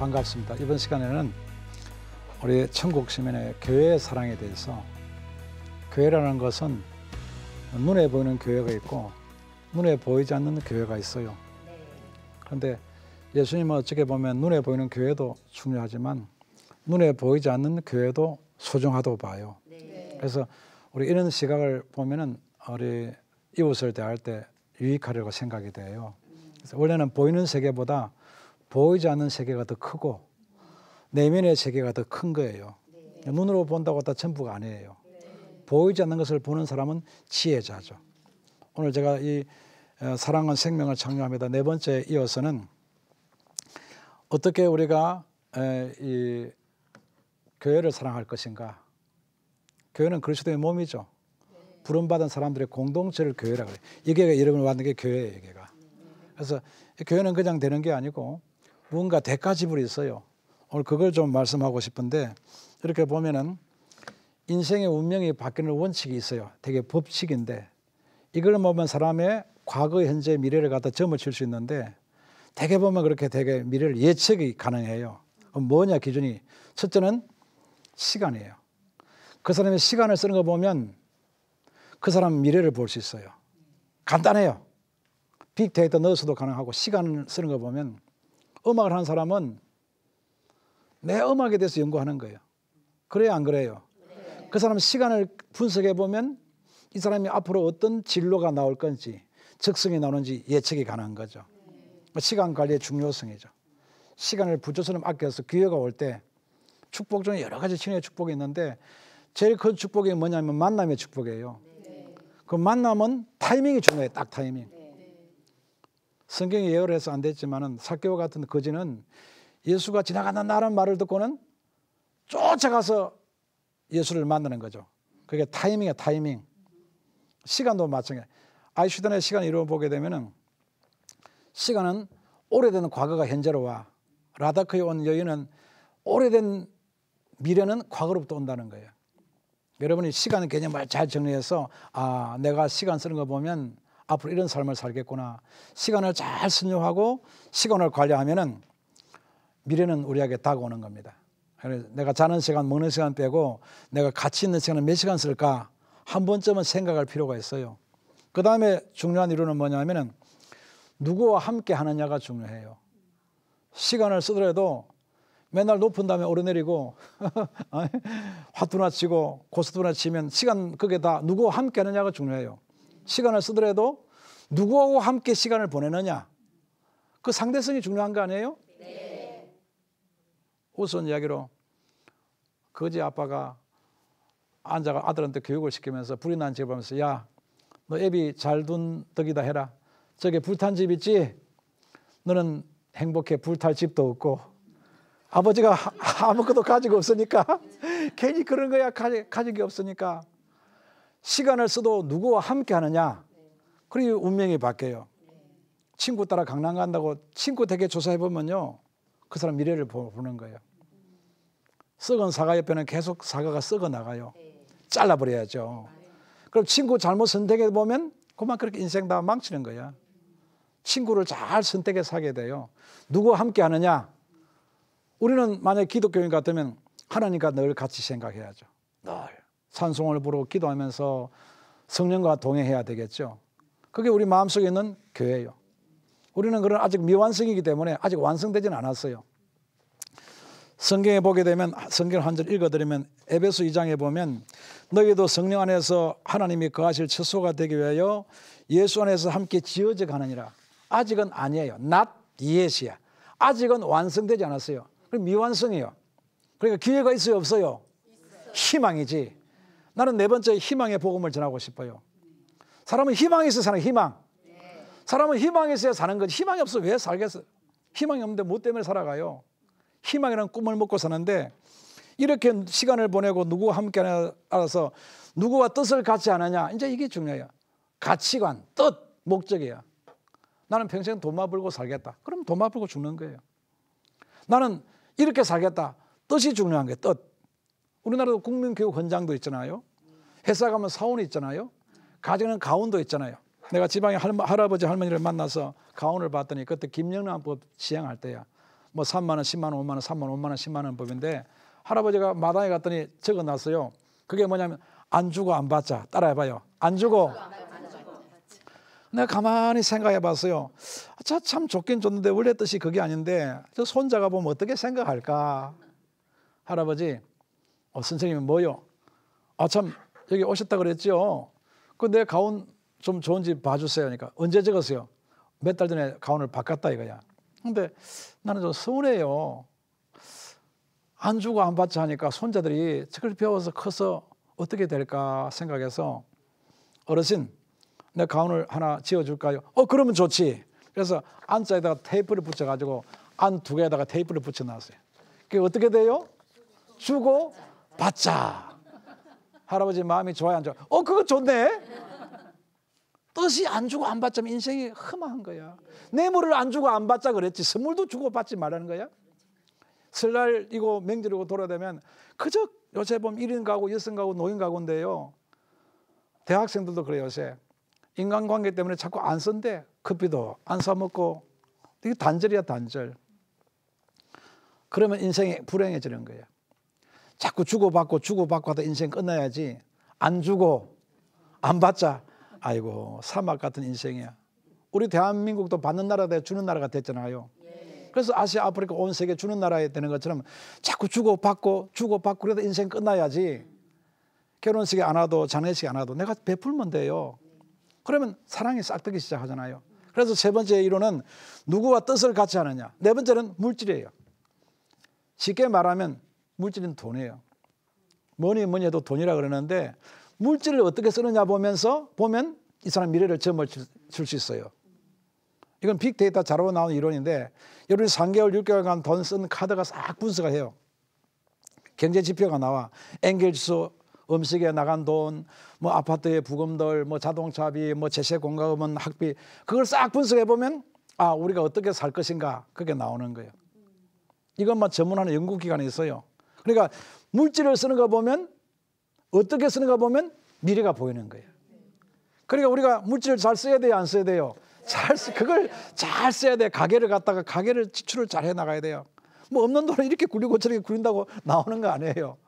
반갑습니다. 이번 시간에는 우리 천국 시민의 교회의 사랑에 대해서, 교회라는 것은 눈에 보이는 교회가 있고 눈에 보이지 않는 교회가 있어요. 그런데 예수님은 어떻게 보면 눈에 보이는 교회도 중요하지만 눈에 보이지 않는 교회도 소중하다고 봐요. 그래서 우리 이런 시각을 보면은 우리 이웃을 대할 때 유익하려고 생각이 돼요. 그래서 원래는 보이는 세계보다 보이지 않는 세계가 더 크고 내면의 세계가 더 큰 거예요. 눈으로 본다고 다 전부가 아니에요. 보이지 않는 것을 보는 사람은 지혜자죠. 오늘 제가 이 사랑은 생명을 창조합니다. 네 번째 이어서는 어떻게 우리가 이 교회를 사랑할 것인가. 교회는 그리스도의 몸이죠. 부름받은 사람들의 공동체를 교회라고 해요. 이게 여러분을 만든 게 교회예요. 이게가. 그래서 교회는 그냥 되는 게 아니고 뭔가 대가 지불이 있어요. 오늘 그걸 좀 말씀하고 싶은데, 이렇게 보면은 인생의 운명이 바뀌는 원칙이 있어요. 되게 법칙인데, 이걸 보면 사람의 과거, 현재, 미래를 갖다 점을 칠 수 있는데, 되게 보면 그렇게 되게 미래를 예측이 가능해요. 뭐냐 기준이? 첫째는 시간이에요. 그 사람의 시간을 쓰는 거 보면 그 사람 미래를 볼 수 있어요. 간단해요. 빅데이터 넣어서도 가능하고, 시간을 쓰는 거 보면 음악을 하는 사람은 내 음악에 대해서 연구하는 거예요. 그래요, 안 그래요? 그 사람 시간을 분석해 보면 이 사람이 앞으로 어떤 진로가 나올 건지, 적성이 나오는지 예측이 가능한 거죠. 시간 관리의 중요성이죠. 시간을 부조처럼 아껴서 기회가 올 때, 축복 중에 여러 가지 친의 축복이 있는데 제일 큰 축복이 뭐냐면 만남의 축복이에요. 그 만남은 타이밍이 중요해요. 딱 타이밍. 성경이 예언을 해서 안 됐지만은 삭개오 같은 거지는 예수가 지나가는 나라는 말을 듣고는 쫓아가서 예수를 만나는 거죠. 그게 타이밍이에요. 타이밍. 시간도 마찬가지예요. 아인슈타인의 시간을 이루어보게 되면은 시간은 오래된 과거가 현재로 와. 라다크에 온 여인은 오래된 미래는 과거로부터 온다는 거예요. 여러분이 시간 개념을 잘 정리해서, 아, 내가 시간 쓰는 거 보면 앞으로 이런 삶을 살겠구나. 시간을 잘 순종하고 시간을 관리하면은 미래는 우리에게 다가오는 겁니다. 그래서 내가 자는 시간, 먹는 시간 빼고 내가 가치 있는 시간을 몇 시간 쓸까 한 번쯤은 생각할 필요가 있어요. 그 다음에 중요한 이유는 뭐냐면은 누구와 함께 하느냐가 중요해요. 시간을 쓰더라도 맨날 높은 다음에 오르내리고 화투나 치고 고스톱이나 치면 시간, 그게 다 누구와 함께 하느냐가 중요해요. 시간을 쓰더라도 누구하고 함께 시간을 보내느냐, 그 상대성이 중요한 거 아니에요? 네. 우스운 이야기로 거지 아빠가 앉아가 아들한테 교육을 시키면서 불이 난 집을 보면서, 야, 너 애비 잘 둔 덕이다 해라. 저게 불탄 집 있지? 너는 행복해. 불탈 집도 없고. 아버지가 아무것도 가지고 없으니까 괜히 그런 거야. 가지고 없으니까. 시간을 써도 누구와 함께 하느냐, 그리고 운명이 바뀌어요. 친구 따라 강남 간다고 친구 댁에 조사해 보면요, 그 사람 미래를 보는 거예요. 썩은 사과 옆에는 계속 사과가 썩어 나가요. 잘라버려야죠. 그럼 친구 잘못 선택해 보면 그만 그렇게 인생 다 망치는 거야. 친구를 잘 선택해서 하게 돼요. 누구와 함께 하느냐, 우리는 만약 기독교인 같으면 하나님과 늘 같이 생각해야죠. 늘 찬송을 부르고 기도하면서 성령과 동행해야 되겠죠. 그게 우리 마음속에 있는 교회예요. 우리는 그런 아직 미완성이기 때문에 아직 완성되지는 않았어요. 성경에 보게 되면, 성경 한 절 읽어드리면 에베소 2장에 보면, 너희도 성령 안에서 하나님이 거하실 처소가 되기 위하여 예수 안에서 함께 지어져 가느니라. 아직은 아니에요. not yet이야. 아직은 완성되지 않았어요. 그럼 미완성이에요. 그러니까 기회가 있어요, 없어요? 있어요. 희망이지. 나는 네 번째 희망의 복음을 전하고 싶어요. 사람은 희망이 있어야 사는 희망. 사람은 희망이 있어야 사는 거지. 희망이 없으면 왜 살겠어? 희망이 없는데 뭐 때문에 살아가요? 희망이라는 꿈을 먹고 사는데, 이렇게 시간을 보내고 누구와 함께 알아서 누구와 뜻을 같이 하느냐, 이제 이게 중요해요. 가치관, 뜻, 목적이야. 나는 평생 돈만 벌고 살겠다. 그럼 돈만 벌고 죽는 거예요. 나는 이렇게 살겠다. 뜻이 중요한 거예요. 뜻. 우리나라도 국민교육헌장도 있잖아요. 회사 가면 사원이 있잖아요. 가정에는 가훈도 있잖아요. 내가 지방에 할아버지 할머니를 만나서 가훈을 봤더니 그때 김영란법 시행할 때야. 뭐 3만 원, 10만 원, 5만 원, 3만 원, 5만 원, 10만 원 법인데 할아버지가 마당에 갔더니 적어놨어요. 그게 뭐냐면 안 주고 안 받자. 따라해봐요. 안 주고. 내가 가만히 생각해봤어요. 참 좋긴 좋는데 원래 뜻이 그게 아닌데 저 손자가 보면 어떻게 생각할까? 할아버지, 선생님이 뭐요? 참 여기 오셨다 그랬죠? 그 내 가운 좀 좋은지 봐주세요. 그러니까 언제 적었어요? 몇 달 전에 가운을 바꿨다 이거야. 근데 나는 좀 서운해요. 안 주고 안 받자 하니까 손자들이 저걸 배워서 커서 어떻게 될까 생각해서 어르신 내 가운을 하나 지어줄까요? 그러면 좋지. 그래서 안자에다가 테이프를 붙여가지고 안 두 개에다가 테이프를 붙여놨어요. 그게 어떻게 돼요? 주고 받자. 할아버지 마음이 좋아요 안 좋아요? 그거 좋네. 뜻이 안 주고 안 받자면 인생이 험한 거야. 뇌물을 안 주고 안 받자 그랬지 선물도 주고 받지 말라는 거야. 설날이고 명절이고 돌아다니면 그저 요새 보면 1인 가구, 여성 가구, 노인 가구인데요. 대학생들도 그래요. 요새 인간관계 때문에 자꾸 안 쓴대. 커피도 안 사 먹고. 이게 단절이야 단절. 그러면 인생이 불행해지는 거예요. 자꾸 주고받고 하다 인생 끝나야지. 안 주고 안 받자. 아이고 사막 같은 인생이야. 우리 대한민국도 받는 나라가 주는 나라가 됐잖아요. 그래서 아시아, 아프리카, 온 세계 주는 나라에 되는 것처럼 자꾸 주고받고 그래도 인생 끝나야지. 결혼식이 안 와도 장례식이 안 와도 내가 베풀면 돼요. 그러면 사랑이 싹트기 시작하잖아요. 그래서 세 번째 이론은 누구와 뜻을 같이 하느냐. 네 번째는 물질이에요. 쉽게 말하면 물질은 돈이에요. 뭐니 해도 돈이라 그러는데 물질을 어떻게 쓰느냐 보면 이 사람 미래를 점을 줄 수 있어요. 이건 빅데이터 자료로 나온 이론인데 여러분이 3개월, 6개월간 돈 쓴 카드가 싹 분석을 해요. 경제 지표가 나와. 엔겔지수, 음식에 나간 돈, 뭐 아파트의 부금들, 뭐 자동차비, 뭐 제세 공과금은 학비, 그걸 싹 분석해 보면 우리가 어떻게 살 것인가 그게 나오는 거예요. 이것만 전문하는 연구기관이 있어요. 그러니까 물질을 쓰는 거 보면 어떻게 쓰는 거 보면 미래가 보이는 거예요. 그러니까 우리가 물질을 잘 써야 돼요, 안 써야 돼요? 그걸 잘 써야 돼. 가게를 지출을 잘 해나가야 돼요. 뭐 없는 돈을 이렇게 굴리고 저렇게 굴린다고 나오는 거 아니에요.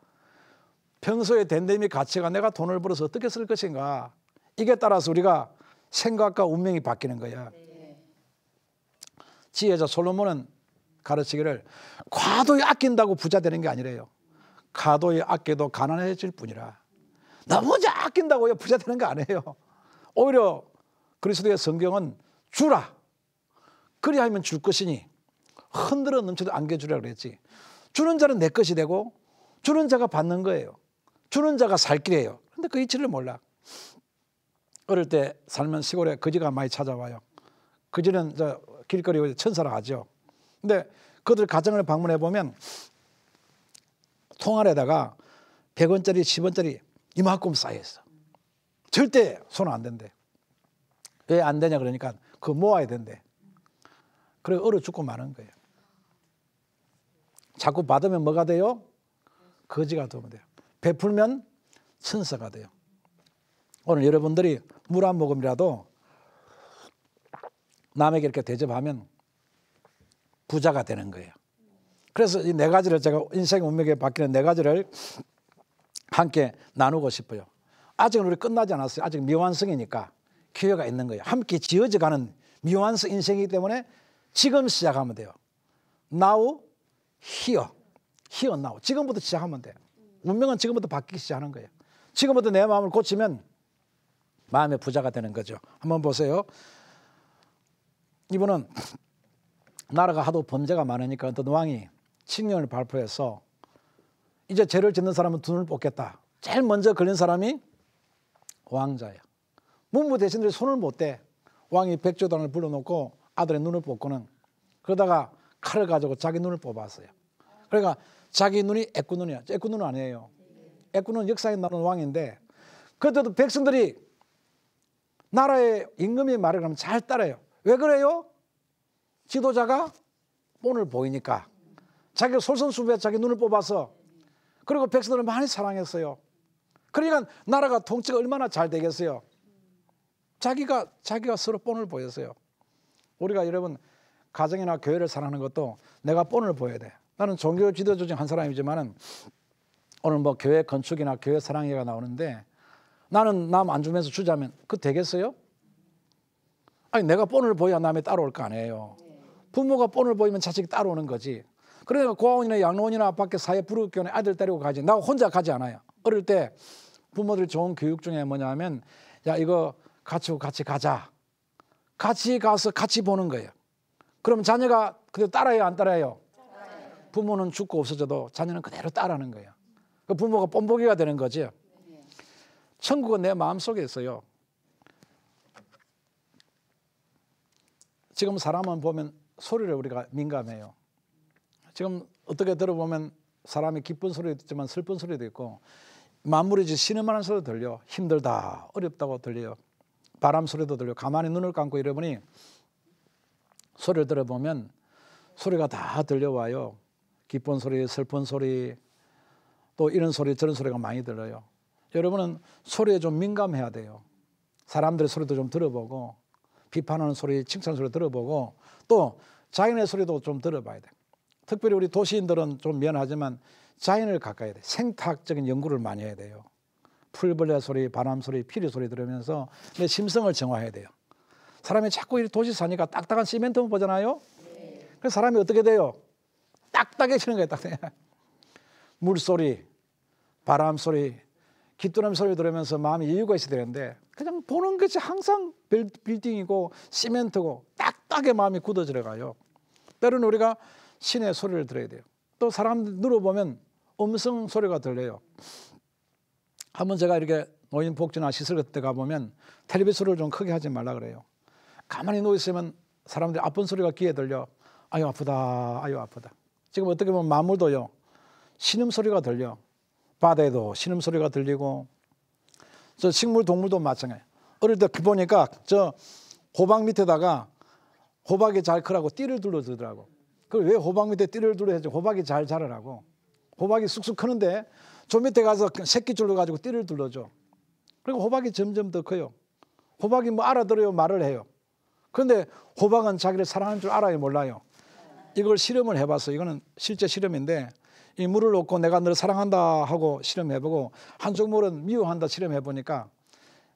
평소에 댄데믹 가치가 내가 돈을 벌어서 어떻게 쓸 것인가. 이게 따라서 우리가 생각과 운명이 바뀌는 거야. 지혜자 솔로몬은 가르치기를 과도히 아낀다고 부자 되는 게 아니래요. 과도히 아껴도 가난해질 뿐이라. 너무 아낀다고요 부자 되는 거 아니에요. 오히려 그리스도의 성경은 주라. 그리하면 줄 것이니 흔들어 넘쳐도 안겨주라 그랬지. 주는 자는 내 것이 되고 주는 자가 받는 거예요. 주는 자가 살 길이에요. 그런데 그 이치를 몰라. 어릴 때 살면 시골에 거지가 많이 찾아와요. 거지는 길거리에 천사라 하죠. 근데 그들 가정을 방문해 보면 통알에다가 100원짜리 10원짜리 이만큼 쌓여있어. 절대 손 안 댄대. 왜 안 되냐 그러니까 그거 모아야 된대. 그래 얼어 죽고 마는 거예요. 자꾸 받으면 뭐가 돼요? 거지가 되면 돼요. 베풀면 천사가 돼요. 오늘 여러분들이 물 한 모금이라도 남에게 이렇게 대접하면 부자가 되는 거예요. 그래서 이 네 가지를 제가 인생의 운명에 바뀌는 네 가지를 함께 나누고 싶어요. 아직은 우리 끝나지 않았어요. 아직 미완성이니까 기회가 있는 거예요. 함께 지어져가는 미완성 인생이기 때문에 지금 시작하면 돼요. Now, here, now. 지금부터 시작하면 돼요. 운명은 지금부터 바뀌기 시작하는 거예요. 지금부터 내 마음을 고치면 마음의 부자가 되는 거죠. 한번 보세요. 이분은 나라가 하도 범죄가 많으니까 어떤 왕이 칙령을 발표해서 이제 죄를 짓는 사람은 눈을 뽑겠다. 제일 먼저 걸린 사람이 왕자예요. 문무 대신들이 손을 못 대. 왕이 백조단을 불러놓고 아들의 눈을 뽑고는 그러다가 칼을 가지고 자기 눈을 뽑았어요. 그러니까 자기 눈이 애꾸눈이야. 애꾸눈은 아니에요. 애꾸눈은 역사에 나오는 왕인데 그때도 백성들이 나라의 임금이 말을 하면 잘 따라요. 왜 그래요? 지도자가 본을 보이니까. 자기가 솔선수범해 자기 눈을 뽑아서. 그리고 백성들을 많이 사랑했어요. 그러니까 나라가 통치가 얼마나 잘 되겠어요. 자기가 서로 본을 보였어요. 우리가 여러분 가정이나 교회를 사랑하는 것도 내가 본을 보여야 돼. 나는 종교 지도자 중 한 사람이지만은 오늘 뭐 교회 건축이나 교회 사랑회가 나오는데 나는 남 안 주면서 주자면 그거 되겠어요? 아니 내가 본을 보여야 남이 따라올 거 아니에요. 부모가 본을 보이면 자식이 따라오는 거지. 그러니까 고아원이나 양로원이나 밖에 사회 부르교원에 아들 데리고 가지. 나 혼자 가지 않아요. 어릴 때 부모들이 좋은 교육 중에 뭐냐면 야 이거 같이 가자. 같이 가서 같이 보는 거예요. 그럼 자녀가 그대로 따라해요 안 따라해요? 부모는 죽고 없어져도 자녀는 그대로 따라하는 거예요. 그 부모가 본보기가 되는 거지. 천국은 내 마음속에 있어요. 지금 사람은 보면 소리를 우리가 민감해요. 지금 어떻게 들어보면 사람이 기쁜 소리도 있지만 슬픈 소리도 있고 만물이 신음하는 소리도 들려. 힘들다 어렵다고 들려요. 바람 소리도 들려. 가만히 눈을 감고 이러보니 소리를 들어보면 소리가 다 들려와요. 기쁜 소리, 슬픈 소리, 또 이런 소리 저런 소리가 많이 들려요. 여러분은 소리에 좀 민감해야 돼요. 사람들의 소리도 좀 들어보고 비판하는 소리, 칭찬 소리 들어보고 또 자연의 소리도 좀 들어봐야 돼. 특별히 우리 도시인들은 좀 미안하지만 자연을 가까이 해야 돼. 생태학적인 연구를 많이 해야 돼요. 풀벌레 소리, 바람 소리, 피리 소리 들으면서 내 심성을 정화해야 돼요. 사람이 자꾸 이 도시 사니까 딱딱한 시멘트만 보잖아요. 그래서 사람이 어떻게 돼요? 딱딱해지는 거예요. 딱딱해. 물소리, 바람 소리, 귀뚜라미 소리 들으면서 마음이 여유가 있어야 되는데 그냥 보는 것이 항상 빌딩이고 시멘트고 딱딱해 마음이 굳어져 가요. 때로는 우리가 신의 소리를 들어야 돼요. 또 사람들 누워보면 음성 소리가 들려요. 한번 제가 이렇게 노인복지나 시설 같은 데 가보면 텔레비전을 좀 크게 하지 말라 그래요. 가만히 누워있으면 사람들이 아픈 소리가 귀에 들려. 아유 아프다 아유 아프다. 지금 어떻게 보면 만물도요 신음소리가 들려. 바다에도 신음소리가 들리고 저 식물 동물도 마찬가지예요. 어릴 때 보니까 저 호박 밑에다가 호박이 잘 크라고 띠를 둘러주더라고. 그 왜 호박 밑에 띠를 둘러야지 호박이 잘 자라라고. 호박이 쑥쑥 크는데 저 밑에 가서 새끼줄로 가지고 띠를 둘러줘. 그리고 호박이 점점 더 커요. 호박이 뭐 알아들어요 말을 해요. 그런데 호박은 자기를 사랑하는 줄 알아요 몰라요? 이걸 실험을 해봤어. 이거는 실제 실험인데 이 물을 넣고 내가 너를 사랑한다 하고 실험해보고 한쪽 물은 미워한다 실험해보니까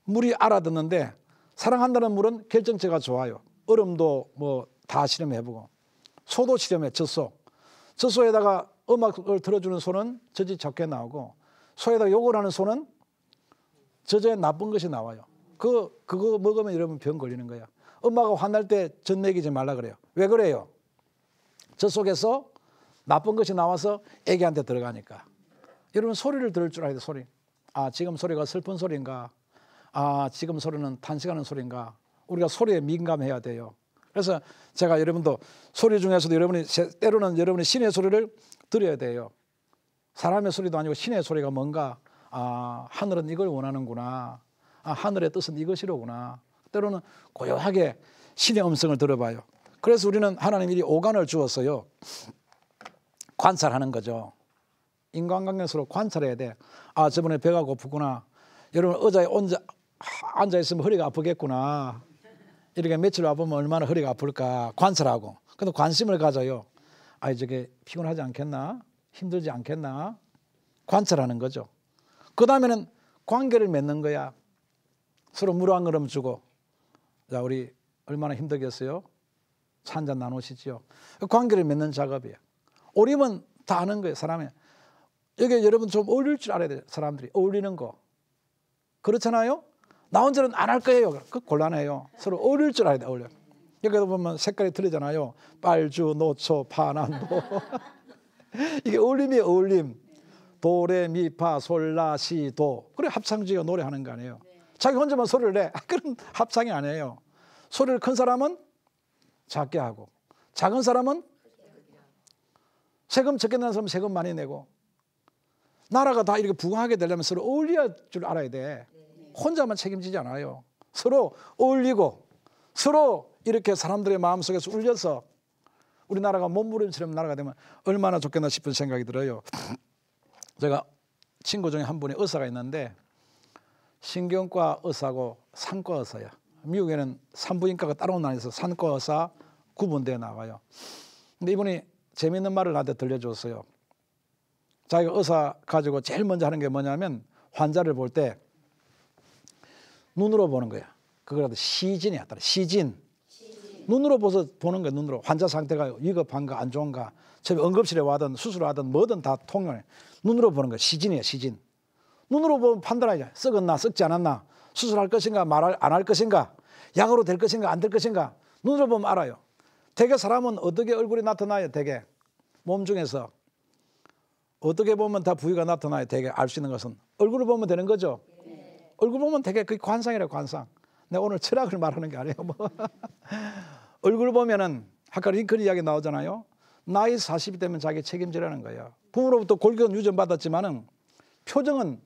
물이 알아듣는데 사랑한다는 물은 결정체가 좋아요. 얼음도 뭐 다 실험해보고 소도 실험해. 젖소에다가 음악을 들어주는 소는 젖이 좋게 나오고 소에다가 욕을 하는 소는 젖에 나쁜 것이 나와요. 그거 먹으면 여러분 병 걸리는 거야. 엄마가 화날 때 젖 먹이지 말라 그래요. 왜 그래요? 젖 속에서 나쁜 것이 나와서 애기한테 들어가니까. 여러분 소리를 들을 줄 알아야 돼. 소리. 아 지금 소리가 슬픈 소리인가? 아 지금 소리는 탄식하는 소리인가? 우리가 소리에 민감해야 돼요. 그래서 제가 여러분도 소리 중에서도 여러분이 때로는 여러분이 신의 소리를 들어야 돼요. 사람의 소리도 아니고 신의 소리가 뭔가 아 하늘은 이걸 원하는구나. 아 하늘의 뜻은 이것이로구나. 때로는 고요하게 신의 음성을 들어봐요. 그래서 우리는 하나님 미리 오간을 주었어요. 관찰하는 거죠. 인간관계에서 관찰해야 돼. 아 저번에 배가 고프구나. 여러분 의자에 앉아있으면 허리가 아프겠구나. 이렇게 며칠 와보면 얼마나 허리가 아플까 관찰하고. 근데 관심을 가져요. 아 저게 피곤하지 않겠나? 힘들지 않겠나? 관찰하는 거죠. 그 다음에는 관계를 맺는 거야. 서로 물 한 그릇 주고. 자 우리 얼마나 힘들겠어요? 차 한잔 나누시죠. 관계를 맺는 작업이에요. 어리면 다 아는 거예요. 사람이. 여기 여러분 좀 어울릴 줄 알아야 돼요. 사람들이 어울리는 거. 그렇잖아요. 나 혼자는 안 할 거예요. 그 곤란해요. 서로 어울릴 줄 알아야 돼. 어울려. 여기도 보면 색깔이 틀리잖아요. 빨주, 노초, 파남도. 이게 어울림이에요. 어울림. 도레미파 솔라시도. 그래 합창주의가 노래하는 거 아니에요. 자기 혼자만 소리를 내. 그런 합창이 아니에요. 소리를 큰 사람은 작게 하고 작은 사람은 세금 적게 내는 사람은 세금 많이 내고 나라가 다 이렇게 부강하게 되려면 서로 어울릴 줄 알아야 돼. 혼자만 책임지지 않아요. 서로 어울리고 서로 이렇게 사람들의 마음속에서 울려서 우리나라가 몸부림처럼 나라가 되면 얼마나 좋겠나 싶은 생각이 들어요. 제가 친구 중에 한 분이 의사가 있는데 신경과 의사고 산과 의사야. 미국에는 산부인과가 따로 나뉘어서 산과 의사, 구분되어 나가요. 근데 이분이 재미있는 말을 나한테 들려줬어요. 자기가 의사 가지고 제일 먼저 하는 게 뭐냐면 환자를 볼 때 눈으로 보는 거야. 그거라도 시진이야. 시진. 눈으로 보는 거야. 눈으로. 환자 상태가 위급한가 안 좋은가. 처음에 응급실에 와든 수술하든 뭐든 다 통용해. 눈으로 보는 거야. 시진이야. 시진. 눈으로 보면 판단하자. 썩었나 썩지 않았나. 수술할 것인가 안 할 것인가. 약으로 될 것인가 안 될 것인가. 눈으로 보면 알아요. 대개 사람은 어떻게 얼굴이 나타나요? 대개 몸 중에서 어떻게 보면 다 부위가 나타나요. 대개 알 수 있는 것은 얼굴을 보면 되는 거죠. 얼굴 보면 되게 그게 관상이라 관상. 내가 오늘 철학을 말하는 게 아니에요. 뭐. 얼굴 보면은 아까 링컨 이야기 나오잖아요. 나이 40이 되면 자기 책임지라는 거예요. 부모로부터 골격은 유전받았지만은 표정은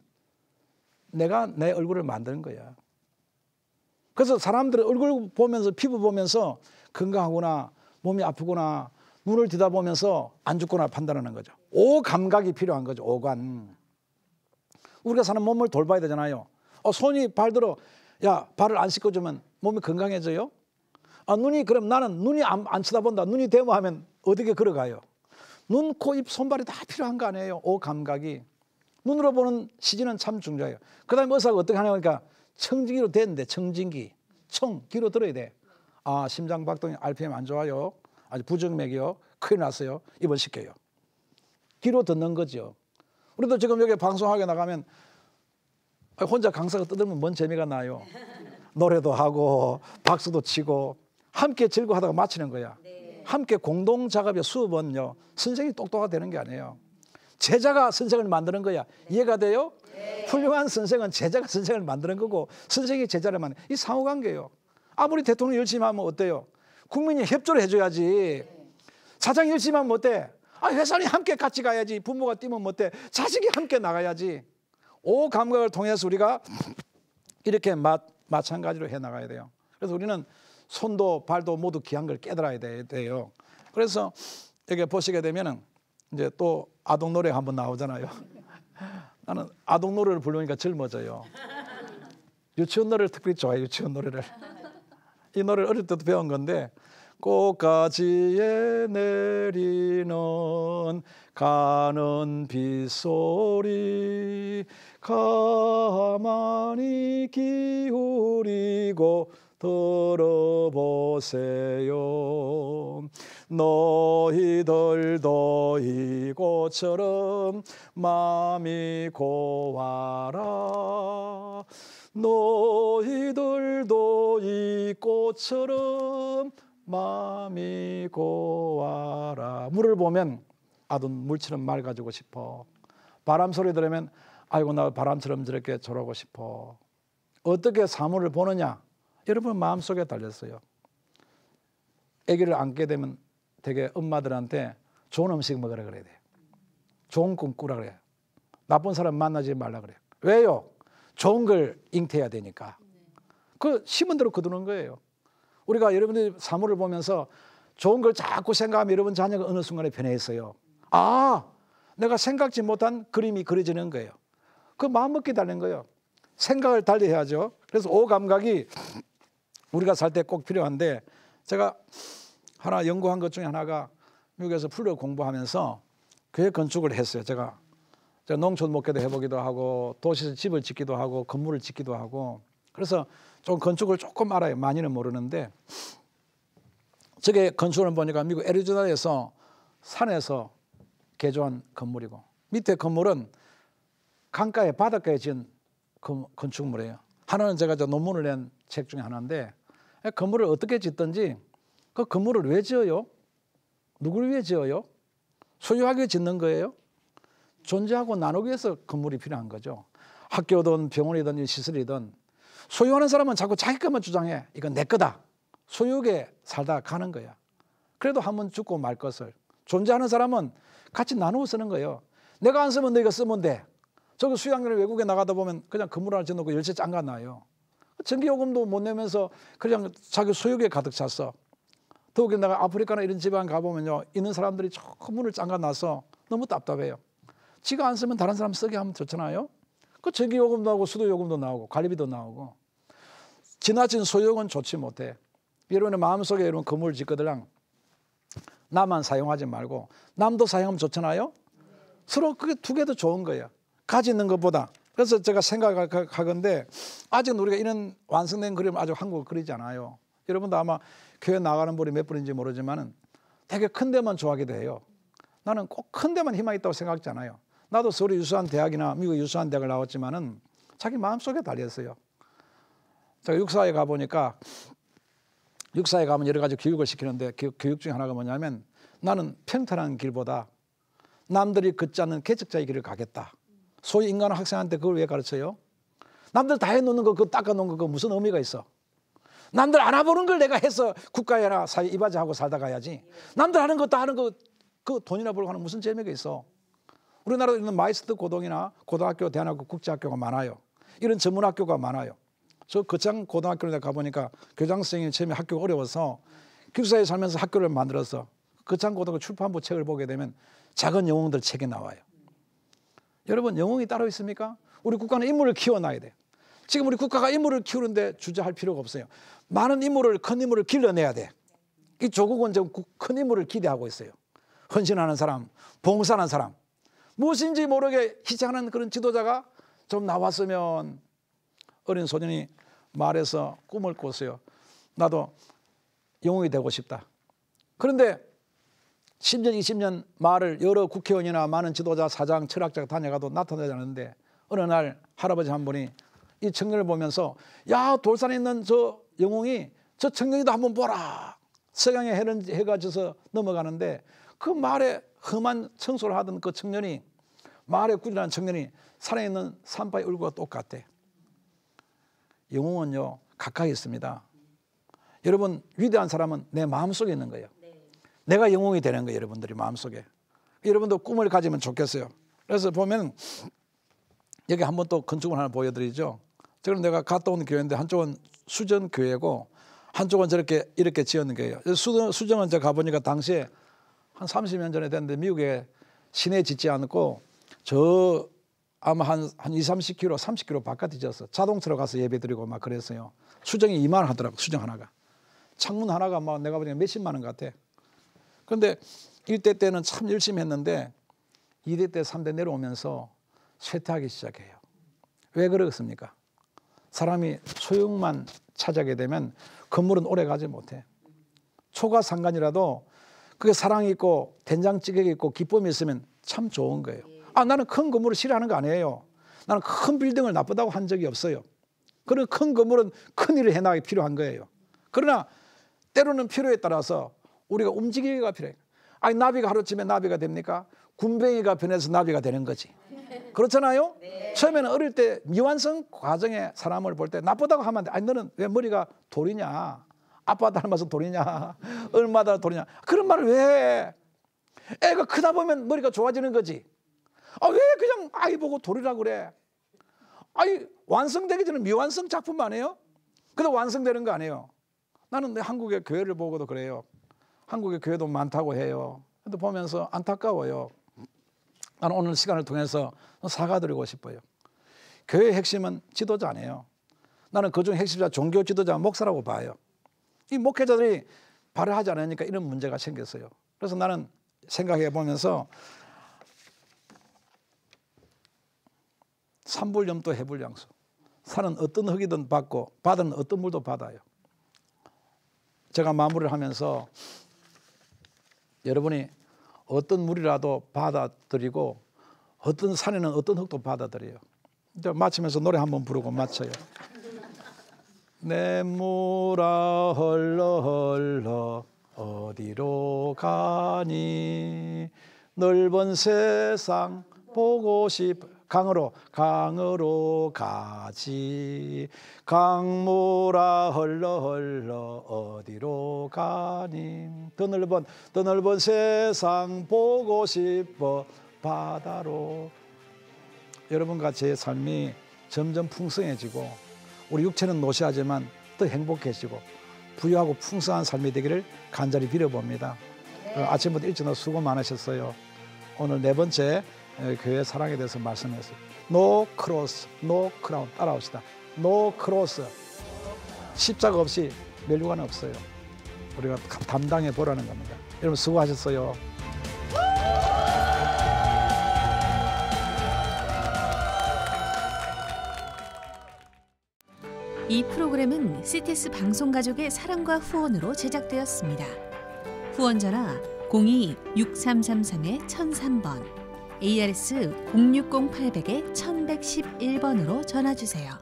내가 내 얼굴을 만드는 거야. 그래서 사람들은 얼굴 보면서 피부 보면서 건강하구나 몸이 아프구나 눈을 들여다보면서 안 죽구나 판단하는 거죠. 오감각이 필요한 거죠. 오감. 우리가 사는 몸을 돌봐야 되잖아요. 손이 발 들어 야 발을 안 씻겨주면 몸이 건강해져요? 눈이 그럼 나는 눈이 안 쳐다본다. 눈이 데모하면 어떻게 걸어가요? 눈, 코, 입, 손발이 다 필요한 거 아니에요. 오감각이. 눈으로 보는 시진은 참 중요해요. 그 다음에 의사가 어떻게 하냐 하니까 청진기로 되는데 청진기. 귀로 들어야 돼. 심장 박동이 RPM 안 좋아요. 아주 부정맥이요. 큰일 났어요. 입원시켜요. 귀로 듣는 거죠. 우리도 지금 여기 방송하게 나가면 혼자 강사가 떠들면 뭔 재미가 나요. 노래도 하고 박수도 치고 함께 즐거워하다가 마치는 거야. 함께 공동 작업의 수업은요. 선생님이 똑똑하게 되는 게 아니에요. 제자가 선생을 만드는 거야. 이해가 돼요? 훌륭한 선생은 제자가 선생을 만드는 거고 선생이 제자를 만드는 이 상호관계예요. 아무리 대통령 열심히 하면 어때요? 국민이 협조를 해줘야지. 사장이 열심히 하면 어때? 회사원이 함께 같이 가야지. 부모가 뛰면 어때? 자식이 함께 나가야지. 오감각을 통해서 우리가 이렇게 마찬가지로 해나가야 돼요. 그래서 우리는 손도 발도 모두 귀한 걸 깨달아야 돼요. 그래서 여기 보시게 되면은 이제 또 아동 노래 한번 나오잖아요. 나는 아동 노래를 부르니까 젊어져요. 유치원 노래를 특별히 좋아해요. 유치원 노래를. 이 노래를 어릴 때도 배운 건데 꽃가지에 내리는 가는 빗소리 가만히 기울이고 들어보세요. 너희들도 이곳처럼 마음이 고와라. 너희들도 이 꽃처럼 마음이 고와라. 물을 보면 물처럼 맑아지고 싶어. 바람 소리 들으면 아이고 나 바람처럼 저렇게 저러고 싶어. 어떻게 사물을 보느냐? 여러분 마음속에 달렸어요. 아기를 안게 되면 되게 엄마들한테 좋은 음식 먹으라 그래야 돼요. 좋은 꿈 꾸라 그래요. 나쁜 사람 만나지 말라 그래요. 왜요? 좋은 걸 잉태해야 되니까. 그 심은 대로 거두는 거예요. 우리가 여러분들이 사물을 보면서 좋은 걸 자꾸 생각하면 여러분 자녀가 어느 순간에 변해있어요. 내가 생각지 못한 그림이 그려지는 거예요. 그 마음먹기 달린 거예요. 생각을 달리 해야죠. 그래서 오감각이 우리가 살 때 꼭 필요한데 제가 하나 연구한 것 중에 하나가 미국에서 풀로 공부하면서 교회 건축을 했어요. 제가 농촌 목회도 해보기도 하고 도시에서 집을 짓기도 하고 건물을 짓기도 하고 그래서 좀 건축을 조금 알아요. 많이는 모르는데 저게 건축을 보니까 미국 애리조나에서 산에서 개조한 건물이고 밑에 건물은 강가에 바닷가에 지은 건축물이에요. 하나는 제가 논문을 낸 책 중에 하나인데 건물을 어떻게 짓든지 그 건물을 왜 지어요? 누구를 위해 지어요? 소유하게 짓는 거예요? 존재하고 나누기 위해서 건물이 필요한 거죠. 학교든 병원이든 시설이든 소유하는 사람은 자꾸 자기 것만 주장해. 이건 내 거다. 소유에 살다 가는 거야. 그래도 한번 죽고 말 것을. 존재하는 사람은 같이 나누어 쓰는 거예요. 내가 안 쓰면 너희가 쓰면 돼. 저거 수양여행 외국에 나가다 보면 그냥 건물 하나 지어놓고 열쇠 짱가나요. 전기요금도 못 내면서 그냥 자기 소유에 가득 찼어. 더욱이 내가 아프리카나 이런 지방 가보면요. 있는 사람들이 저 문을 짱가놔서 너무 답답해요. 지가 안 쓰면 다른 사람 쓰게 하면 좋잖아요. 그 전기요금도 나오고 수도요금도 나오고 관리비도 나오고 지나친 소유는 좋지 못해. 여러분의 마음속에 여러분 건물을 짓거들랑 나만 사용하지 말고 남도 사용하면 좋잖아요. 서로 그게 두 개도 좋은 거예요. 가지는 것보다. 그래서 제가 생각하건데 아직 우리가 이런 완성된 그림을 아직 한국을 그리지 않아요. 여러분도 아마 교회 나가는 분이 몇 분인지 모르지만 되게 큰 데만 좋아하게 돼요. 나는 꼭 큰 데만 희망이 있다고 생각하지 않아요. 나도 서울의 유수한 대학이나 미국의 유수한 대학을 나왔지만은 자기 마음속에 달렸어요. 제가 육사에 가보니까 육사에 가면 여러 가지 교육을 시키는데 교육 중에 하나가 뭐냐면 나는 평탄한 길보다 남들이 걷지 않는 개척자의 길을 가겠다. 소위 인간 학생한테 그걸 왜 가르쳐요? 남들 다 해놓는 거 그거 닦아놓은 거 그거 무슨 의미가 있어? 남들 알아보는 걸 내가 해서 국가에나 사회 이바지하고 살다 가야지. 남들 하는 거 다 하는 거 그 돈이나 벌고 하는 무슨 재미가 있어? 우리나라에 있는 마이스터 고등이나 고등학교, 대안학교, 국제학교가 많아요. 이런 전문학교가 많아요. 저 거창 고등학교에 가보니까 교장 선생님이 처음에 학교가 어려워서 기숙사에 살면서 학교를 만들어서 거창 고등학교 출판부 책을 보게 되면 작은 영웅들 책이 나와요. 여러분 영웅이 따로 있습니까? 우리 국가는 인물을 키워놔야 돼요. 지금 우리 국가가 인물을 키우는데 주저할 필요가 없어요. 많은 인물을, 큰 인물을 길러내야 돼. 이 조국은 지금 큰 인물을 기대하고 있어요. 헌신하는 사람, 봉사하는 사람, 무엇인지 모르게 희생하는 그런 지도자가 좀 나왔으면. 어린 소년이 말해서 꿈을 꿨어요. 나도 영웅이 되고 싶다. 그런데 10년, 20년 말을 여러 국회의원이나 많은 지도자, 사장, 철학자가 다녀가도 나타나지 않는데 어느 날 할아버지 한 분이 이 청년을 보면서 야, 돌산에 있는 저 영웅이 저 청년이도 한번 보라. 서강에 해가 져서 넘어가는데 그 말에 험한 청소를 하던 그 청년이, 말에 꾸준한 청년이 산에 있는 산바의 얼굴과 똑같대. 영웅은요 가까이 있습니다. 여러분 위대한 사람은 내 마음속에 있는 거예요. 내가 영웅이 되는 거예요. 여러분들이 마음속에. 여러분도 꿈을 가지면 좋겠어요. 그래서 보면 여기 한번 또 건축을 하나 보여드리죠. 지금 내가 갔다 온 교회인데 한쪽은 수정교회고 한쪽은 저렇게 이렇게 지었는 거예요. 수정은 제가 가보니까 당시에 한 30년 전에 됐는데 미국에 시내에 짓지 않고 저 아마 한 20-30km, 30km 바깥에 지었어. 자동차로 가서 예배드리고 막 그랬어요. 수정이 2만 원 하더라고. 수정 하나가. 창문 하나가 막 내가 보니까 몇십만 원 같아. 그런데 1대 때는 참 열심히 했는데 2대 때 3대 내려오면서 쇠퇴하기 시작해요. 왜 그렇습니까? 사람이 소용만 찾아게 되면 건물은 오래 가지 못해. 초과 상간이라도 그게 사랑이 있고 된장찌개가 있고 기쁨이 있으면 참 좋은 거예요. 아, 나는 큰 건물을 싫어하는 거 아니에요. 나는 큰 빌딩을 나쁘다고 한 적이 없어요. 그런 큰 건물은 큰 일을 해나가기 필요한 거예요. 그러나 때로는 필요에 따라서 우리가 움직이기가 필요해요. 아니 나비가 하루쯤에 나비가 됩니까? 군뱅이가 변해서 나비가 되는 거지. 그렇잖아요? 네. 처음에는 어릴 때 미완성 과정에 사람을 볼 때 나쁘다고 하면 안 돼. 아니 너는 왜 머리가 돌이냐? 아빠 닮아서 돌이냐? 얼마나 돌이냐? 그런 말을 왜 해? 애가 크다 보면 머리가 좋아지는 거지. 아, 왜 그냥 아이 보고 돌이라고 그래? 아니 완성되기 전에 미완성 작품 아니에요? 근데 완성되는 거 아니에요? 나는 내 한국의 교회를 보고도 그래요. 한국의 교회도 많다고 해요. 근데 보면서 안타까워요. 나는 오늘 시간을 통해서 사과드리고 싶어요. 교회의 핵심은 지도자 아니에요. 나는 그중 핵심자 종교 지도자 목사라고 봐요. 이 목회자들이 발휘하지 않으니까 이런 문제가 생겼어요. 그래서 나는 생각해 보면서 산불염도 해불양수. 산은 어떤 흙이든 받고 바다는 어떤 물도 받아요. 제가 마무리를 하면서 여러분이 어떤 물이라도 받아들이고 어떤 산에는 어떤 흙도 받아들여요. 이제 마치면서 노래 한번 부르고 마쳐요. 내 물아 흘러 흘러 어디로 가니 넓은 세상 보고 싶어. 강으로 가지. 강물아 흘러 흘러 어디로 가니 더 넓은 세상 보고 싶어 바다로. 여러분과 제 삶이 점점 풍성해지고 우리 육체는 노쇠하지만 더 행복해지고 부유하고 풍성한 삶이 되기를 간절히 빌어봅니다. 아침부터 일찍 수고 많으셨어요. 오늘 네 번째 교회 사랑에 대해서 말씀했어요. No cross, no crown. 따라합시다. No cross. 십자가 없이 멸류관 없어요. 우리가 담당해 보라는 겁니다. 여러분 수고하셨어요. 이 프로그램은 CTS 방송가족의 사랑과 후원으로 제작되었습니다. 후원 전화 02-6333-1003번, ARS 060-800-1111번으로 전화 주세요.